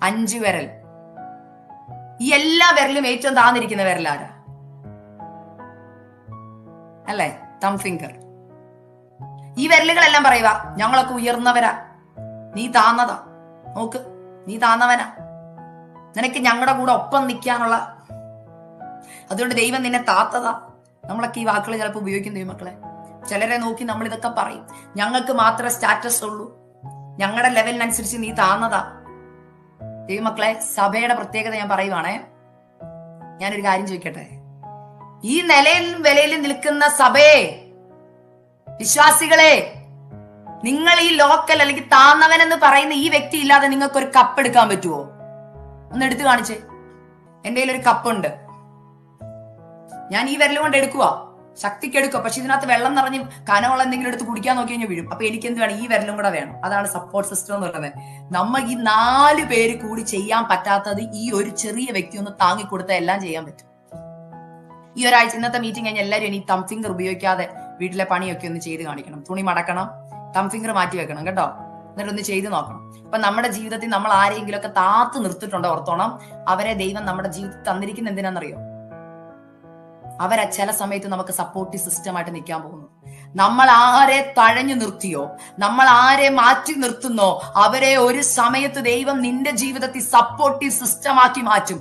5 വിരൽ. ഈ എല്ലാ വിരലും ഏറ്റവും താന്നിരിക്കുന്ന വിരലാരാ? അല്ലേ? തം ഫിംഗർ. ഈ വിരലുകളെല്ലാം പറയുക ഞങ്ങളൊക്കെ ഉയർന്നവരാ, നീ താന്നതാ, നോക്ക് നീ താന്നവനാ, നിനക്ക് ഞങ്ങളുടെ കൂടെ ഒപ്പം നിൽക്കാനുള്ള, അതുകൊണ്ട് ദൈവം നിന്നെ താത്തതാ. നമ്മളൊക്കെ ഈ വാക്കുകൾ ചിലപ്പോൾ ഉപയോഗിക്കും ദൈവമക്കളെ. ചിലരെ നോക്കി നമ്മൾ ഇതൊക്കെ പറയും, ഞങ്ങൾക്ക് മാത്രമേ സ്റ്റാറ്റസ് ഉള്ളൂ, ഞങ്ങളുടെ ലെവലിനനുസരിച്ച് നീ താന്നതാ. ദൈവമക്കളെ, സഭയുടെ പ്രത്യേകത ഞാൻ പറയുവാണേ. ഞാനൊരു കാര്യം ചോദിക്കട്ടെ, ഈ നിലയിലും വിലയിലും നിൽക്കുന്ന സഭയെ, വിശ്വാസികളെ, നിങ്ങൾ ഈ ലോക്കൽ അല്ലെങ്കിൽ താന്നവൻ എന്ന് പറയുന്ന ഈ വ്യക്തി ഇല്ലാതെ നിങ്ങൾക്ക് ഒരു കപ്പ് എടുക്കാൻ പറ്റുമോ? ഒന്ന് എടുത്തു കാണിച്ചേ. എന്റെ കയ്യിൽ ഒരു കപ്പുണ്ട്, ഞാൻ ഈ വിരൽ കൊണ്ട് എടുക്കുക, ശക്തിക്ക് എടുക്കുക. പക്ഷെ ഇതിനകത്ത് വെള്ളം നിറഞ്ഞ് കനമുള്ള എന്തെങ്കിലും എടുത്ത് കുടിക്കാൻ നോക്കി കഴിഞ്ഞാൽ വീഴും. അപ്പൊ എനിക്ക് എന്ത് വേണം? ഈ വിരലും കൂടെ വേണം. അതാണ് സപ്പോർട്ട് സിസ്റ്റം എന്ന് പറയുന്നത്. നമ്മൾ ഈ 4 പേര് കൂടി ചെയ്യാൻ പറ്റാത്തത് ഈ ഒരു ചെറിയ വ്യക്തി ഒന്ന് താങ്ങിക്കൊടുത്താൽ എല്ലാം ചെയ്യാൻ പറ്റും. ഈ ഒരാഴ്ച ഇന്നത്തെ മീറ്റിംഗ് കഴിഞ്ഞാൽ എല്ലാവരും ഇനി തം ഫിംഗർ ഉപയോഗിക്കാതെ വീട്ടിലെ പണിയൊക്കെ ഒന്ന് ചെയ്ത് കാണിക്കണം. തുണി മടക്കണം, തം ഫിംഗർ മാറ്റി വെക്കണം കേട്ടോ. എന്നിട്ടൊന്ന് ചെയ്ത് നോക്കണം. അപ്പൊ നമ്മുടെ ജീവിതത്തിൽ നമ്മൾ ആരെങ്കിലും ഒക്കെ താത്ത് നിർത്തിട്ടുണ്ടോ ഓർത്തോണം. അവരെ ദൈവം നമ്മുടെ ജീവിതത്തിൽ തന്നിരിക്കുന്ന എന്തിനാണെന്നറിയോ? അവരെ ചില സമയത്ത് നമുക്ക് സപ്പോർട്ടീവ് സിസ്റ്റമായിട്ട് നിൽക്കാൻ പോകുന്നു. നമ്മൾ ആരെ തഴഞ്ഞു നിർത്തിയോ, നമ്മൾ ആരെ മാറ്റി നിർത്തുന്നോ, അവരെ ഒരു സമയത്ത് ദൈവം നിന്റെ ജീവിതത്തിൽ സപ്പോർട്ടീവ് സിസ്റ്റമാക്കി മാറ്റും.